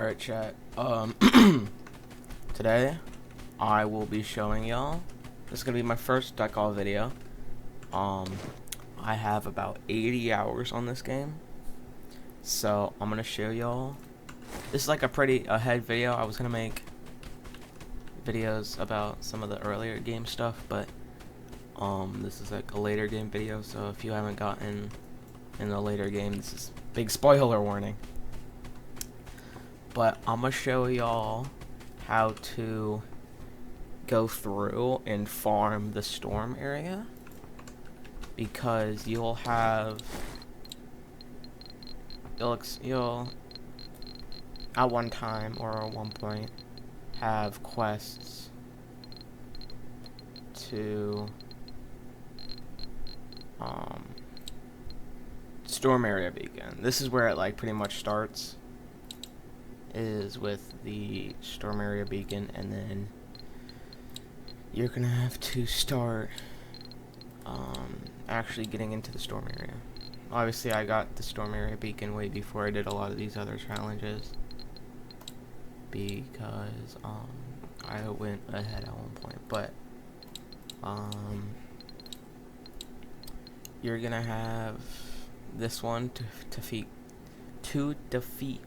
Alright, chat. Today I will be showing y'all. This is gonna be my first Duckov video. I have about 80 hours on this game, so I'm gonna show y'all. This is like a pretty ahead video. I was gonna make videos about some of the earlier game stuff, but this is like a later game video. So if you haven't gotten in the later game, this is big spoiler warning. But I'm gonna show y'all how to go through and farm the storm area, because you'll at one time or at one point have quests to storm area beacon. This is where it like pretty much starts, is with the storm area beacon, and then you're gonna have to start actually getting into the storm area. Obviously I got the storm area beacon way before I did a lot of these other challenges, because I went ahead at one point. But you're gonna have this one to defeat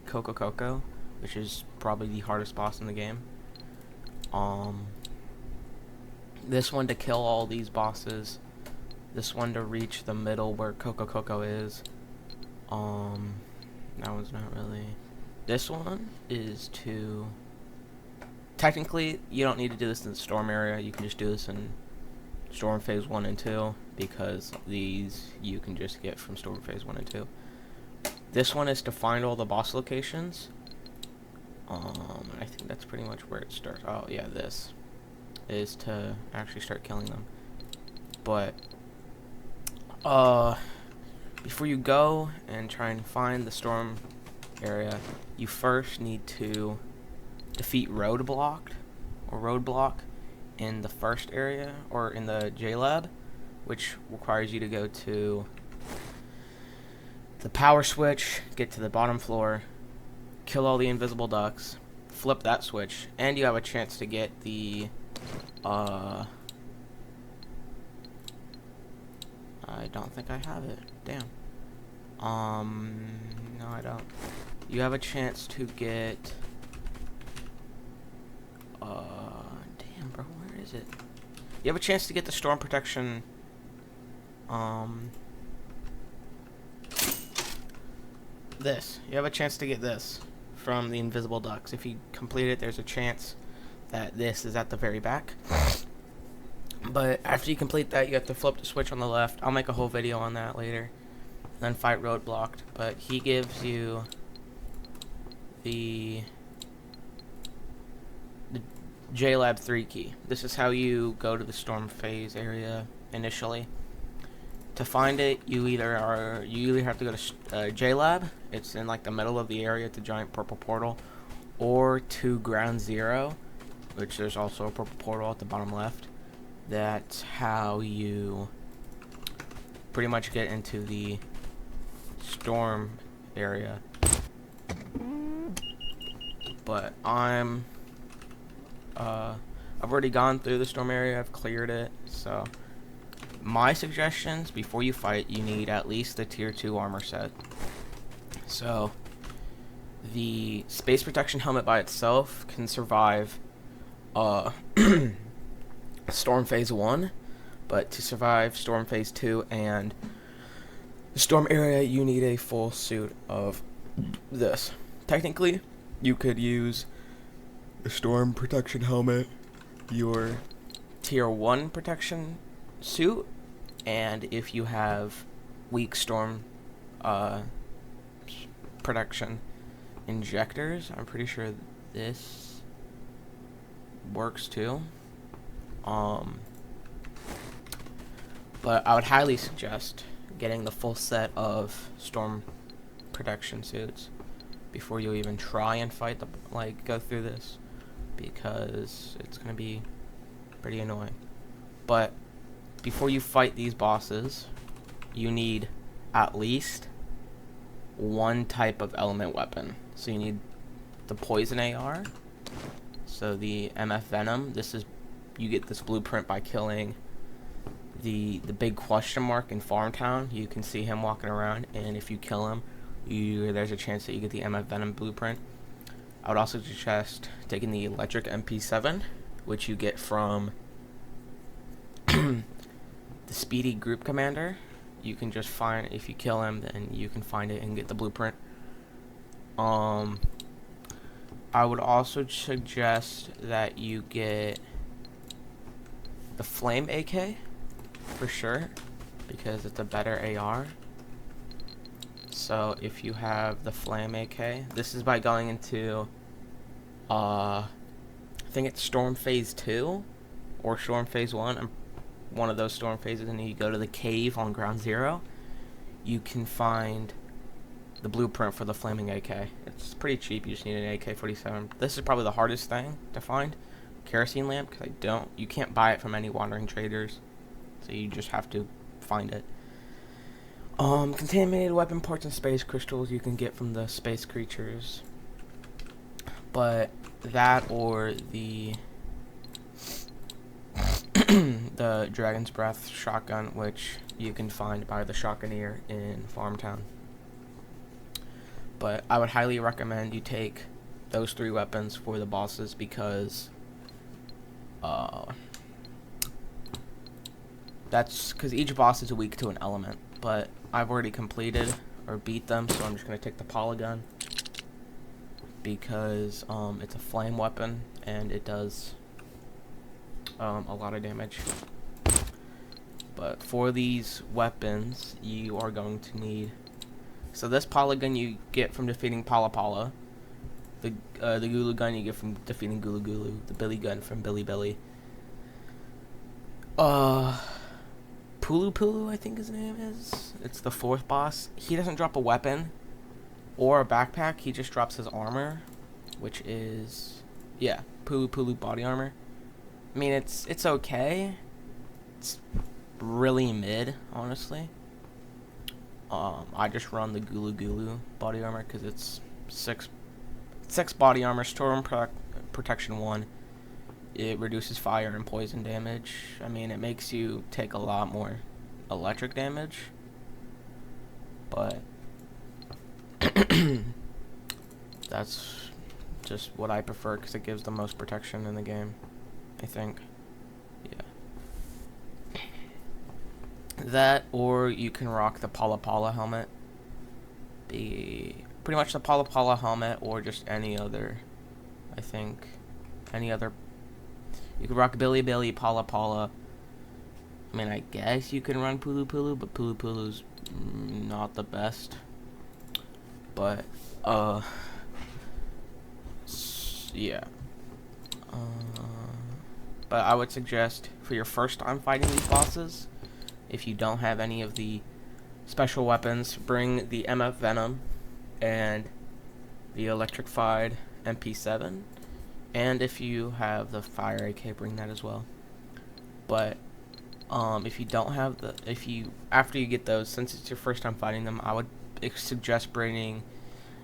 Coco, which is probably the hardest boss in the game. This one to kill all these bosses. This one to reach the middle where Coco is. That one's not really. This one is to. Technically, you don't need to do this in the storm area. You can just do this in storm phase 1 and 2, because these you can just get from storm phase 1 and 2. This one is to find all the boss locations. I think that's pretty much where it starts. Oh yeah, this is to actually start killing them. But before you go and try and find the storm area, you first need to defeat roadblock in the first area, or in the J-Lab, which requires you to go to the power switch, get to the bottom floor, kill all the invisible ducks, flip that switch, and you have a chance to get the I don't think I have it. Damn. No, I don't. You have a chance to get damn, bro, where is it? You have a chance to get the storm protection this. You have a chance to get this from the invisible ducks. If you complete it, there's a chance that this is at the very back. But after you complete that, you have to flip the switch on the left. I'll make a whole video on that later. Then fight roadblocked. But he gives you the J-Lab 3 key. This is how you go to the storm phase area initially. To find it, you either have to go to J-Lab. It's in like the middle of the area. It's a giant purple portal. Or to Ground Zero, which there's also a purple portal at the bottom left. That's how you pretty much get into the storm area. But I've already gone through the storm area. I've cleared it. So my suggestions, before you fight, you need at least the tier 2 armor set. So the space protection helmet by itself can survive storm phase 1, but to survive storm phase 2 and the storm area, you need a full suit of this. Technically, you could use the storm protection helmet, your tier 1 protection suit, and if you have weak storm protection injectors, I'm pretty sure this works too. But I would highly suggest getting the full set of storm protection suits before you even try and fight go through this, because it's gonna be pretty annoying. But before you fight these bosses, you need at least one type of element weapon. So you need the poison AR. So the MF Venom. You get this blueprint by killing the big question mark in Farmtown. You can see him walking around, and if you kill him, there's a chance that you get the MF Venom blueprint. I would also suggest taking the electric MP7, which you get from the Speedy Group Commander. You can just find, if you kill him, then you can find it and get the blueprint. I would also suggest that you get the Flame AK for sure, because it's a better AR. So if you have the Flame AK, this is by going into I think it's Storm Phase 2 or Storm Phase 1. One of those storm phases, and you go to the cave on Ground Zero. You can find the blueprint for the Flaming AK. It's pretty cheap. You just need an AK-47. This is probably the hardest thing to find. Kerosene lamp, because you can't buy it from any wandering traders, so you just have to find it. Contaminated weapon parts and space crystals you can get from the space creatures, but that or the the Dragon's Breath shotgun, which you can find by the shotgunneer in Farmtown. But I would highly recommend you take those 3 weapons for the bosses, because that's because each boss is weak to an element. But I've already completed or beat them, so I'm just going to take the polygun, because it's a flame weapon and it does a lot of damage. But for these weapons, you are going to need, so this polygun you get from defeating Pala Pala, the Gulu gun you get from defeating Gulu Gulu, the Billy gun from Billy Billy, Pulu Pulu I think his name is, it's the 4th boss. He doesn't drop a weapon or a backpack, he just drops his armor, which is, yeah, Pulu Pulu body armor. I mean, it's okay. It's really mid, honestly. I just run the Gulu Gulu body armor because it's 6 body armor, storm protection 1. It reduces fire and poison damage. I mean, it makes you take a lot more electric damage, but that's just what I prefer because it gives the most protection in the game, I think. Yeah. That, or you can rock the Pala Pala helmet. Pretty much the Pala Pala helmet, or just any other, I think, any other. You could rock Billy Billy, Pala Pala. I mean, I guess you can run Pulu Pulu, but Pulu Pulu's not the best. But, yeah. But I would suggest for your first time fighting these bosses, if you don't have any of the special weapons, bring the MF Venom and the electrified MP7. And if you have the fire AK, bring that as well. But if you don't have after you get those, since it's your first time fighting them, I would suggest bringing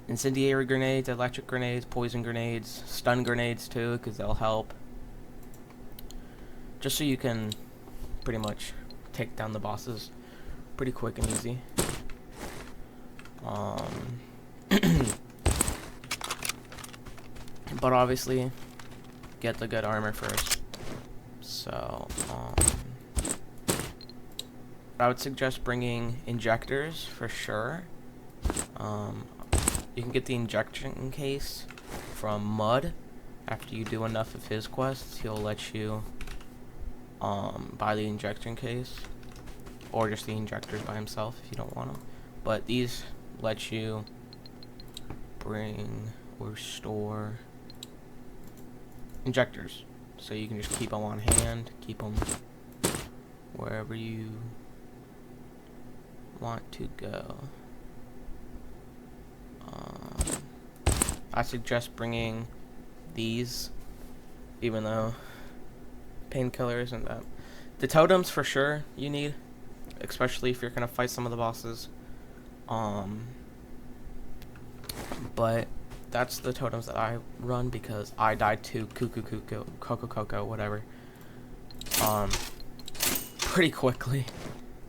incendiary grenades, electric grenades, poison grenades, stun grenades too, because they'll help. Just so you can pretty much take down the bosses pretty quick and easy. But obviously, get the good armor first. So, I would suggest bringing injectors for sure. You can get the injection case from Mud. After you do enough of his quests, he'll let you buy the injection case, or just the injectors by himself if you don't want them. But these let you bring or store injectors, so you can just keep them on hand, keep them wherever you want to go. I suggest bringing these, even though painkiller isn't that. The totems for sure you need, especially if you're gonna fight some of the bosses. But that's the totems that I run because I died to Coco, whatever. Pretty quickly.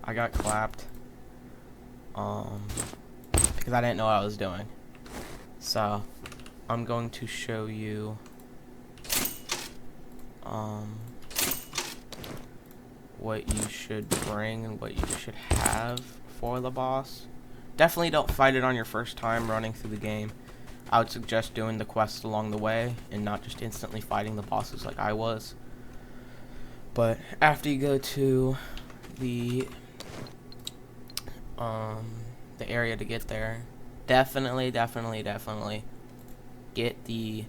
I got clapped. Because I didn't know what I was doing. So, I'm going to show you, what you should bring and what you should have for the boss. Definitely don't fight it on your first time running through the game. I would suggest doing the quests along the way and not just instantly fighting the bosses like I was. But after you go to the area to get there, definitely get the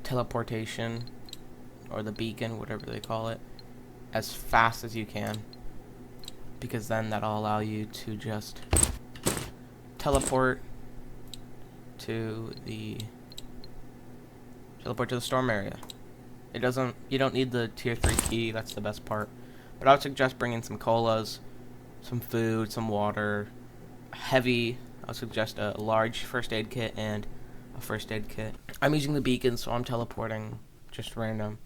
teleportation or the beacon, whatever they call it, as fast as you can, because then that'll allow you to just teleport to the storm area. You don't need the tier 3 key, that's the best part. But I would suggest bringing some colas, some food, some water, I would suggest a large first aid kit and a first aid kit. I'm using the beacon, so I'm teleporting just random.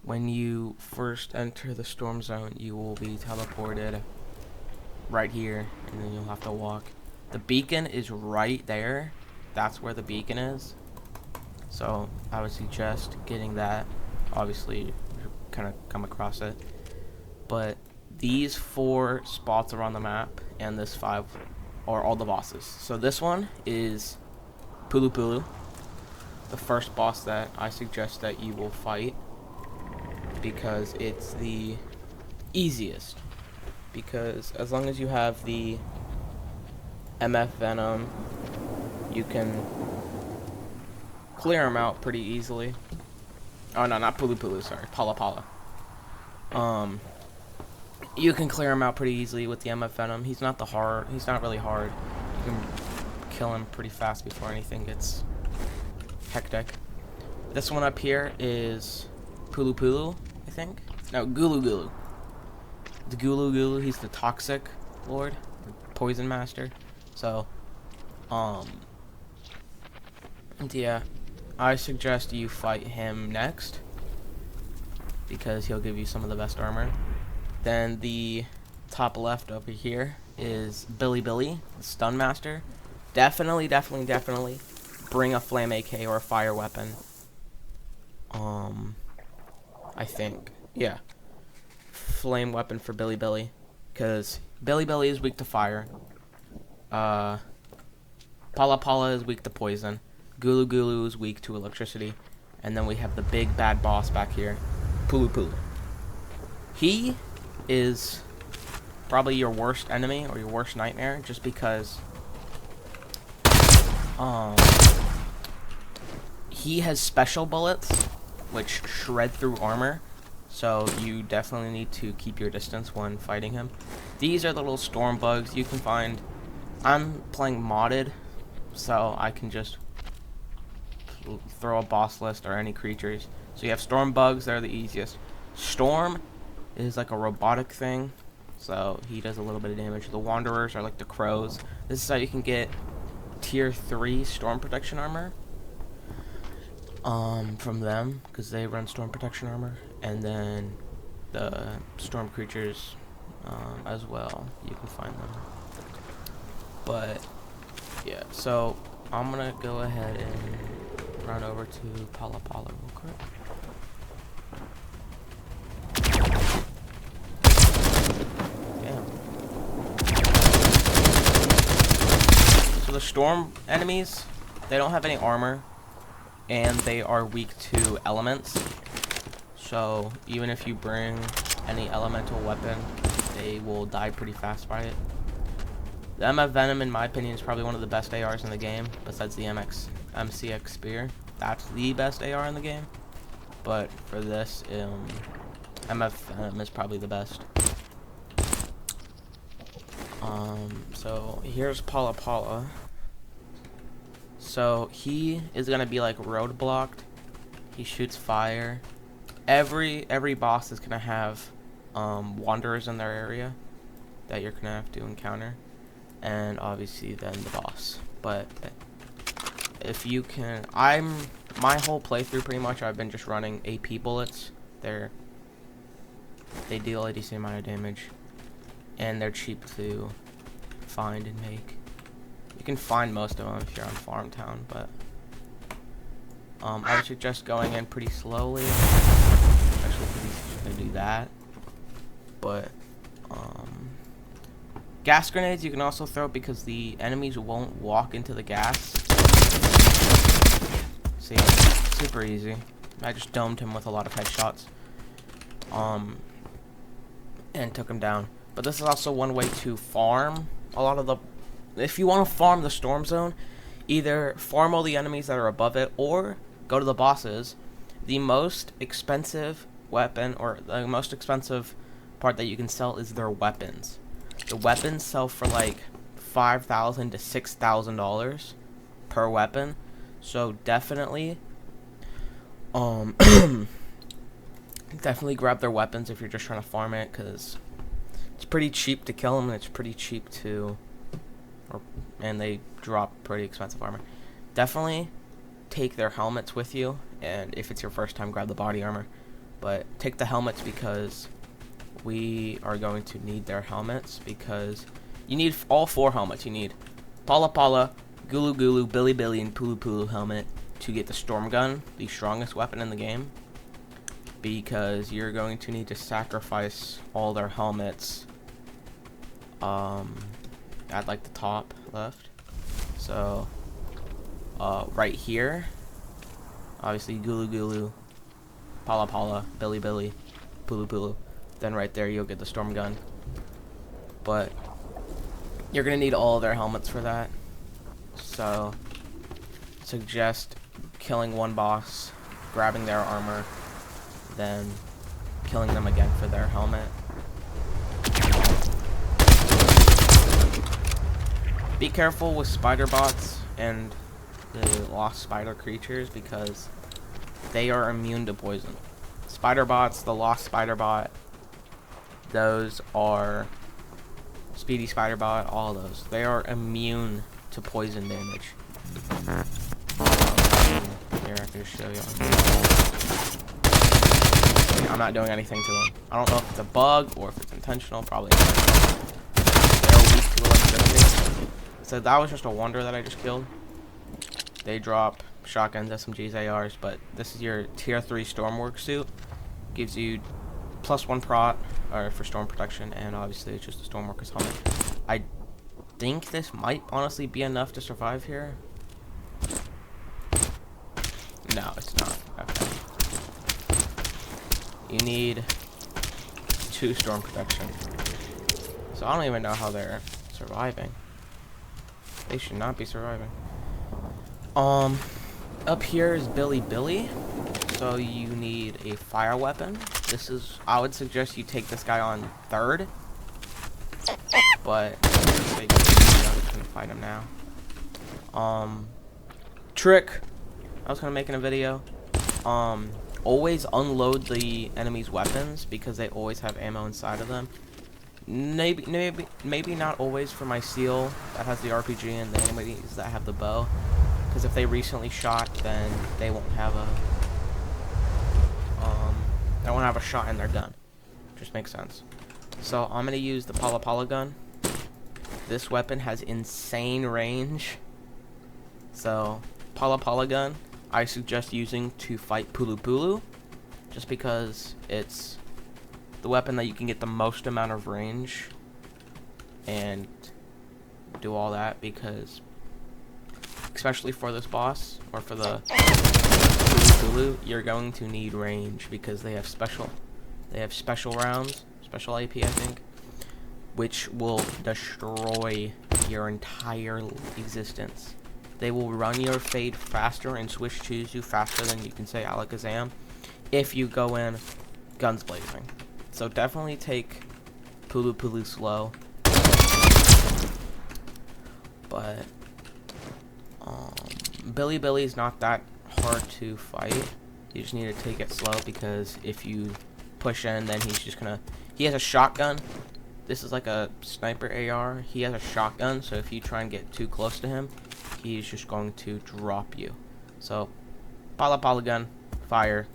When you first enter the storm zone, you will be teleported right here, and then you'll have to walk. The beacon is right there. That's where the beacon is. So I would suggest getting that. Obviously, you kind of come across it. But these 4 spots are on the map, and this 5 are all the bosses. So this one is Pulu Pulu, the first boss that I suggest that you will fight, because it's the easiest. Because as long as you have the MF Venom, you can clear them out pretty easily. Oh no, not Pulu Pulu, sorry, Pala Pala. You can clear him out pretty easily with the MF Venom. He's not really hard. You can kill him pretty fast before anything gets hectic. This one up here is Pulu Pulu, I think. No, Gulu Gulu. The Gulu Gulu, he's the toxic lord, the poison master. So, yeah, I suggest you fight him next, because he'll give you some of the best armor. Then the top left over here is Billy, the stun master. Definitely bring a flame AK or a fire weapon. I think, yeah, flame weapon for Billy, because Billy is weak to fire. Pala Pala is weak to poison. Gulu Gulu is weak to electricity. And then we have the big bad boss back here, Pulu Pulu. He is probably your worst enemy or your worst nightmare, just because he has special bullets which shred through armor, so you definitely need to keep your distance when fighting him. These are the little storm bugs you can find. I'm playing modded, so I can just throw a boss list or any creatures. So you have storm bugs, they're the easiest. Storm is like a robotic thing, so he does a little bit of damage. The wanderers are like the crows. This is how you can get tier 3 storm protection armor from them, because they run storm protection armor. And then the storm creatures as well, you can find them. But yeah, so I'm gonna go ahead and run over to Pala Pala real quick. So the storm enemies, they don't have any armor, and they are weak to elements. So even if you bring any elemental weapon, they will die pretty fast by it. The MF Venom, in my opinion, is probably one of the best ARs in the game, besides the MCX Spear. That's the best AR in the game. But for this, MF Venom is probably the best. So here's Pala Pala. So he is gonna be like roadblocked. He shoots fire. Every boss is gonna have wanderers in their area that you're gonna have to encounter, and obviously then the boss. But if you can, my whole playthrough pretty much I've been just running AP bullets. They deal a decent amount of damage, and they're cheap to find and make. You can find most of them if you're on Farm Town, but I would suggest going in pretty slowly, especially if he's gonna do that. But gas grenades you can also throw because the enemies won't walk into the gas. See, super easy. I just domed him with a lot of headshots, and took him down. But this is also one way to farm a lot of the. If you want to farm the storm zone, either farm all the enemies that are above it or go to the bosses. The most expensive weapon, or the most expensive part that you can sell, is their weapons. The weapons sell for like $5,000 to $6,000 per weapon. So definitely definitely grab their weapons if you're just trying to farm it, because it's pretty cheap to kill them, and it's pretty cheap to, and they drop pretty expensive armor. Definitely take their helmets with you, and if it's your first time, grab the body armor. But take the helmets because we are going to need their helmets, because you need all 4 helmets. You need Pala Pala, Gulu Gulu, Billy Billy, and Pulu Pulu helmet to get the storm gun, the strongest weapon in the game, because you're going to need to sacrifice all their helmets at like the top left. So right here, obviously Gulu Gulu, Pala Pala, Billy Billy, Pulu Pulu. Then right there you'll get the storm gun. But you're gonna need all their helmets for that. So suggest killing one boss, grabbing their armor, then killing them again for their helmet. Be careful with spider bots and the lost spider creatures, because they are immune to poison. Spider bots, the lost spider bot, those are speedy spider bot, all those. They are immune to poison damage. Here, I can just show you. I'm not doing anything to them. I don't know if it's a bug or if it's intentional. Probably intentional. They're weak to electricity. So that was just a wonder that I just killed. They drop shotguns, SMGs, ARs, but this is your tier 3 Stormwork suit. Gives you +1 prot or for storm protection, and obviously it's just a Stormworker's helmet. I think this might honestly be enough to survive here. No, it's not. Okay. You need 2 storm protection. So I don't even know how they're surviving. They should not be surviving. Up here is Billy Billy. So you need a fire weapon. This is, I would suggest you take this guy on 3rd. But I'm just gonna fight him now. Trick I was gonna make in a video. Always unload the enemy's weapons, because they always have ammo inside of them. Maybe not always for my seal that has the RPG and the enemies that have the bow, because if they recently shot, then they won't have a shot in their gun. Just makes sense. So I'm gonna use the Pala Pala gun. This weapon has insane range. So Pala Pala gun I suggest using to fight Pulu Pulu, just because it's the weapon that you can get the most amount of range and do all that, because especially for this boss or for the Pulu Pulu, you're going to need range, because they have special rounds, special AP I think, which will destroy your entire existence. They will run your fade faster and switch choose you faster than you can say Alakazam if you go in guns blazing. So definitely take Pulu Pulu slow. But Billy Billy is not that hard to fight. You just need to take it slow, because if you push in, then he's just gonna, he has a shotgun, This is like a sniper AR. He has a shotgun, so if you try and get too close to him, he's just going to drop you. So, pala gun, fire.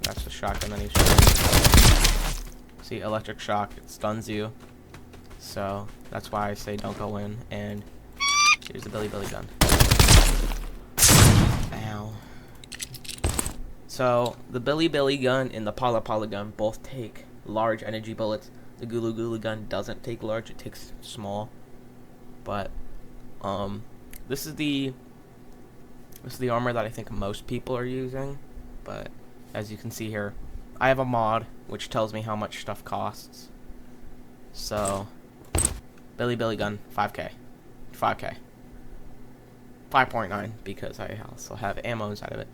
That's the shotgun that he's shooting. See, electric shock, it stuns you. So, that's why I say don't go in. And here's the Billy gun. Ow. So, the Billy gun and the pala gun both take large energy bullets. The Gulu gun doesn't take large, it takes small. But, this is the armor that I think most people are using. But, as you can see here, I have a mod which tells me how much stuff costs. So, Billy gun, 5K. 5K. 5.9 because I also have ammo inside of it.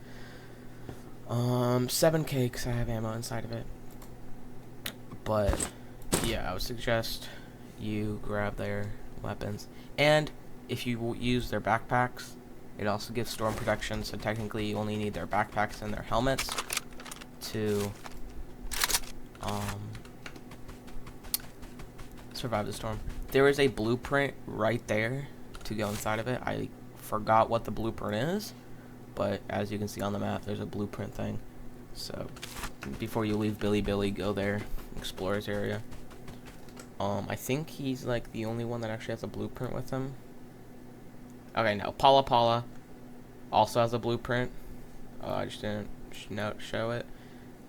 7K because I have ammo inside of it. But yeah, I would suggest you grab their weapons. And if you use their backpacks, it also gives storm protection, so technically you only need their backpacks and their helmets to survive the storm. There is a blueprint right there to go inside of it. I forgot what the blueprint is, but as you can see on the map, there's a blueprint thing. So before you leave Billy, go there, explore his area. I think he's like the only one that actually has a blueprint with him. Okay, no, Pala also has a blueprint. I just didn't show it.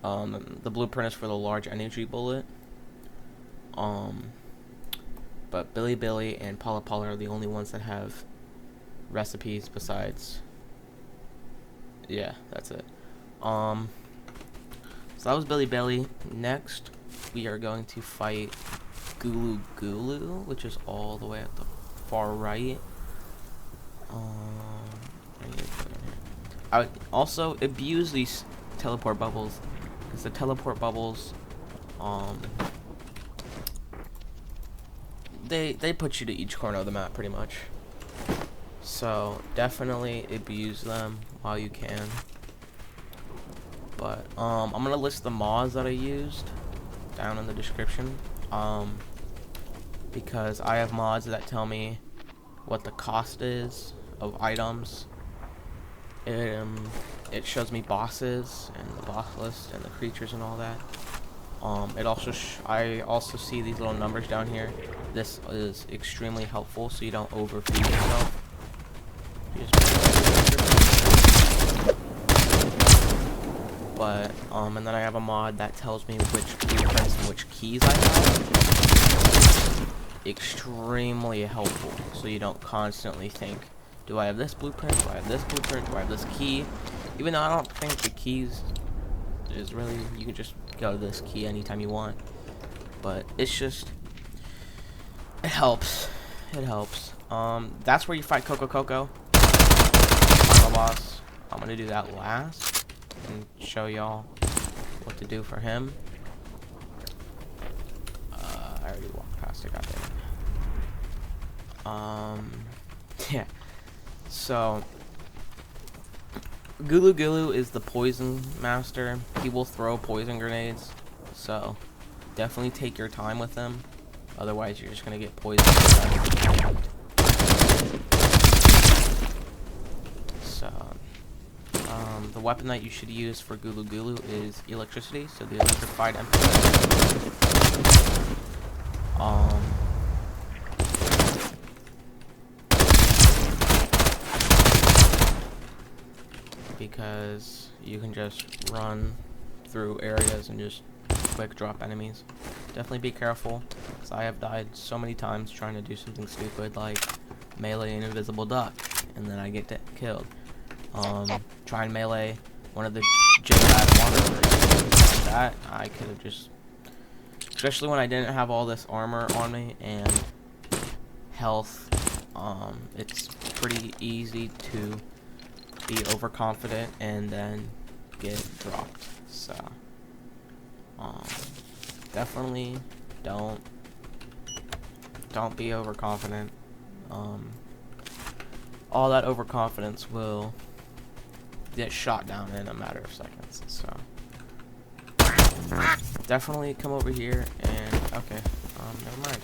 The blueprint is for the large energy bullet. But Billy and Pala are the only ones that have recipes besides. Yeah, that's it. So that was Billy. Next, we are going to fight Gulu, which is all the way at the far right. I would also abuse these teleport bubbles, because the teleport bubbles, they put you to each corner of the map pretty much. So definitely abuse them while you can. But I'm gonna list the mods that I used down in the description. Because I have mods that tell me what the cost is of items. It shows me bosses and the boss list and the creatures and all that. I also see these little numbers down here. This is extremely helpful so you don't overfeed yourself. But and then I have a mod that tells me which blueprints and which keys I have. Extremely helpful so you don't constantly think, do I have this blueprint? Do I have this blueprint? Do I have this key? Even though I don't think the keys is really, you can just go to this key anytime you want. But it's just, it helps. It helps. That's where you fight Coco. Final boss. I'm gonna do that last and show y'all what to do for him. I already walked past it, goddamn. Yeah. So Gulu is the poison master. He will throw poison grenades, so definitely take your time with him. Otherwise, you're just gonna get poisoned. So, the weapon that you should use for Gulu is electricity. So the electrified MP. Because you can just run through areas and just quick drop enemies. Definitely be careful, because I have died so many times trying to do something stupid like melee an invisible duck, and then I get killed. Try and melee one of the J-Bad water like that. I could have just, especially when I didn't have all this armor on me and health, it's pretty easy to be overconfident and then get dropped. So definitely don't be overconfident. All that overconfidence will get shot down in a matter of seconds. So definitely come over here and okay. Never mind.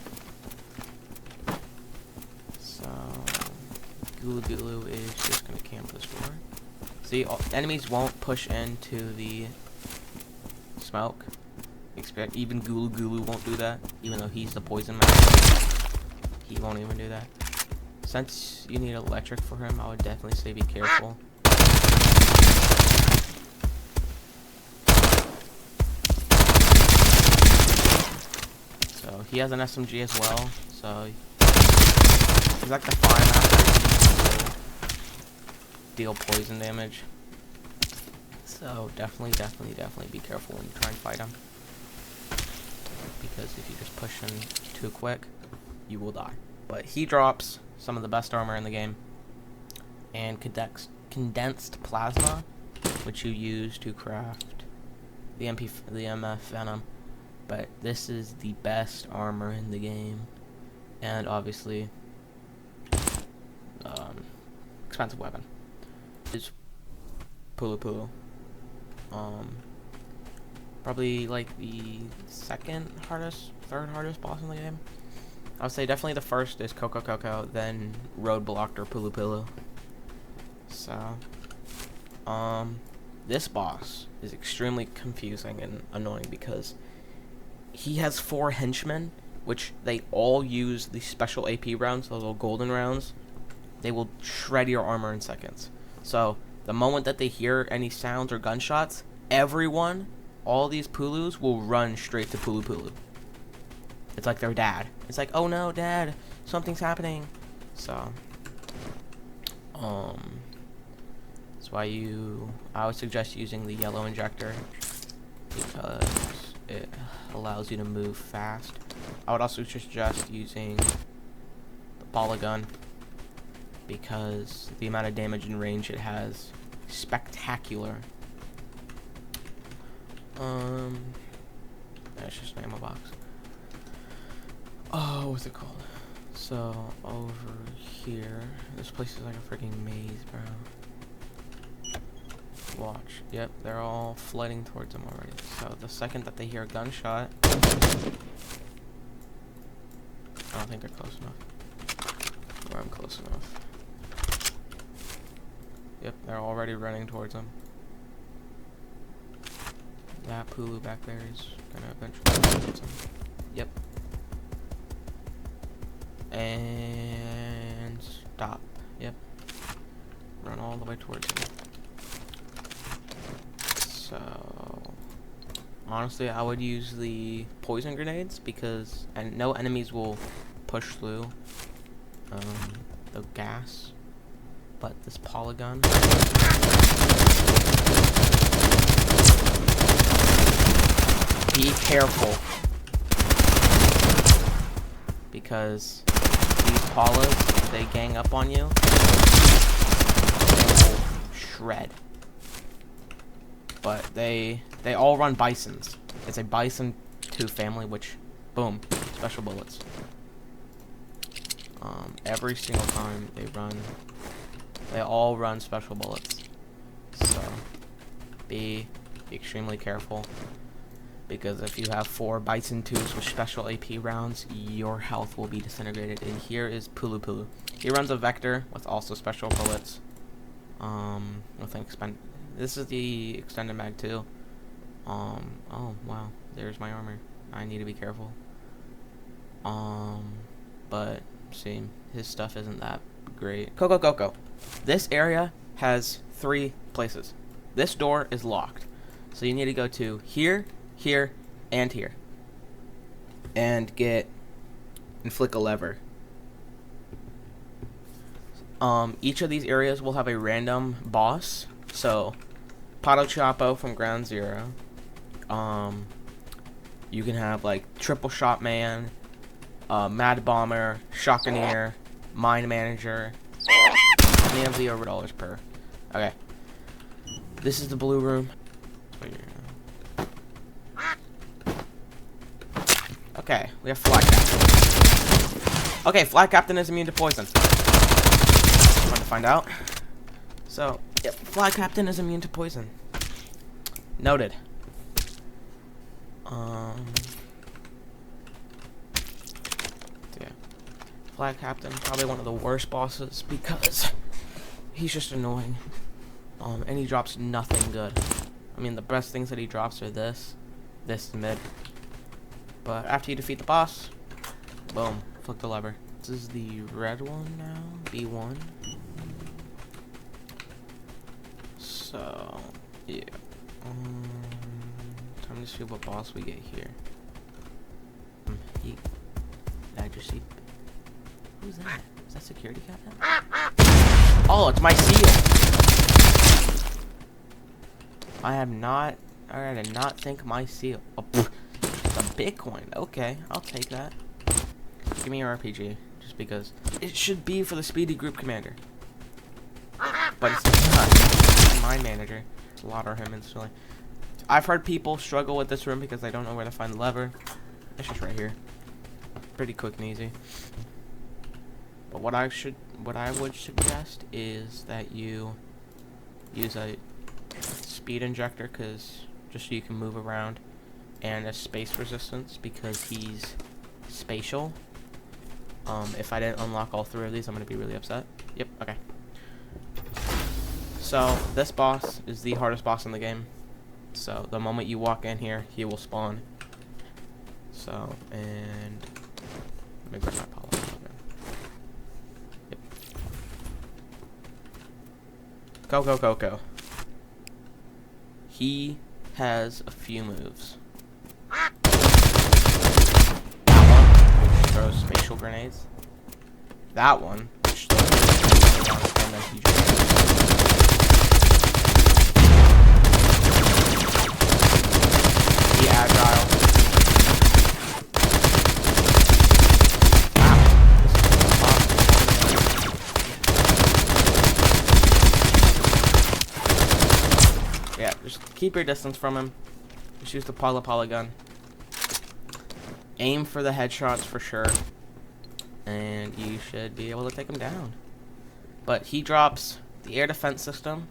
So Gulu is just gonna camp this door. See, enemies won't push into the smoke. Even Gulu won't do that, even though he's the poison master. He won't even do that. Since you need electric for him, I would definitely say be careful. So he has an SMG as well, so he's like the fire master. Deal poison damage. So definitely be careful when you try and fight him. Because if you just push him too quick, you will die. But he drops some of the best armor in the game. And condensed plasma, which you use to craft the MF Venom. But this is the best armor in the game. And obviously, expensive weapon. Is Pulu. Probably like the third hardest boss in the game. I would say definitely the first is Coco, then Roadblocked or Pulu. So, this boss is extremely confusing and annoying because he has 4 henchmen, which they all use the special AP rounds, those little golden rounds. They will shred your armor in seconds. So, the moment that they hear any sounds or gunshots, all these Pulus will run straight to Pulu. It's like their dad. It's like, oh no, dad, something's happening. So, that's why I would suggest using the yellow injector because it allows you to move fast. I would also suggest using the polygon because the amount of damage and range it has, spectacular. That's just an ammo box. Oh, what's it called? So, over here, this place is like a freaking maze, bro. Watch. Yep, they're all flooding towards him already. So, the second that they hear a gunshot, I don't think they're close enough. Or I'm close enough. Yep, they're already running towards him. That Pulu back there is gonna eventually hit him. Yep. And stop. Yep. Run all the way towards him. So honestly, I would use the poison grenades because no enemies will push through the gas. But this polygon, be careful, because these polos, they gang up on you, they will shred. But they all run bisons. It's a bison 2 family, which, boom, special bullets. Every single time they all run special bullets. So be extremely careful, because if you have 4 Bison 2s with special AP rounds, your health will be disintegrated. And here is Pulu. He runs a Vector with also special bullets. This is the extended mag too. Oh wow, there's my armor. I need to be careful. But see, his stuff isn't that great. Coco. This area has 3 places. This door is locked, so you need to go to here, and here, and flick a lever. Each of these areas will have a random boss. So, Pato Chapo from Ground Zero. You can have like Triple Shot Man, Mad Bomber, Shotgunneer, Mine Manager, any of the $over per. Okay. This is the blue room. Okay, we have Flag Captain. Okay, Flag Captain is immune to poison. Want to find out? So, yep, Flag Captain is immune to poison. Noted. Yeah. Flag Captain, probably one of the worst bosses because he's just annoying. And he drops nothing good. I mean, the best things that he drops are this mid. But after you defeat the boss, boom, flick the lever. This is the red one now, B1. So, yeah. Time to see what boss we get here. Majesty. Who's that? Is that security captain? Oh, it's my seal. I did not think my seal. Oh, it's a Bitcoin. Okay, I'll take that. Give me your RPG, just because it should be for the speedy group commander. But it's not. It's mine manager. Slaughter him instantly. I've heard people struggle with this room because they don't know where to find the lever. It's just right here. Pretty quick and easy. But what I would suggest is that you use a speed injector, because just so you can move around, and a space resistance because he's spatial. If I didn't unlock all 3 of these, I'm gonna be really upset. Yep, okay. So this boss is the hardest boss in the game. So the moment you walk in here, he will spawn. So, and let me grab my poly. Yep. Go. He has a few moves. That one, which throws spatial grenades. That one, which throws and then he just be agile. Yeah, just keep your distance from him. Just use the poly gun. Aim for the headshots for sure, and you should be able to take him down. But he drops the air defense system,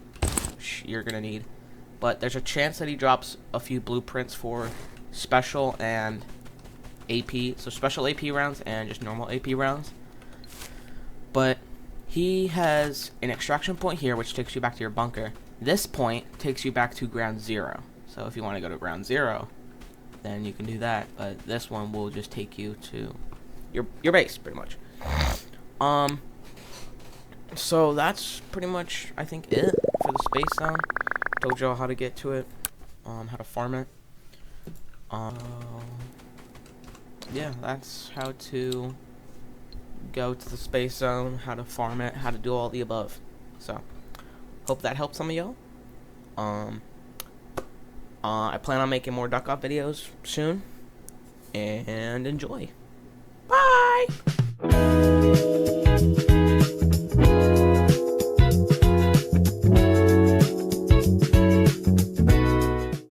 which you're gonna need. But there's a chance that he drops a few blueprints for special and AP. So special AP rounds and just normal AP rounds. But he has an extraction point here, which takes you back to your bunker. This point takes you back to ground 0. So if you want to go to ground 0, then you can do that. But this one will just take you to your base, pretty much. So that's pretty much, I think, it for the space zone. Told y'all how to get to it, how to farm it. Yeah, that's how to go to the space zone, how to farm it, how to do all the above. So, hope that helps some of y'all. I plan on making more Duckov videos soon, and enjoy. Bye!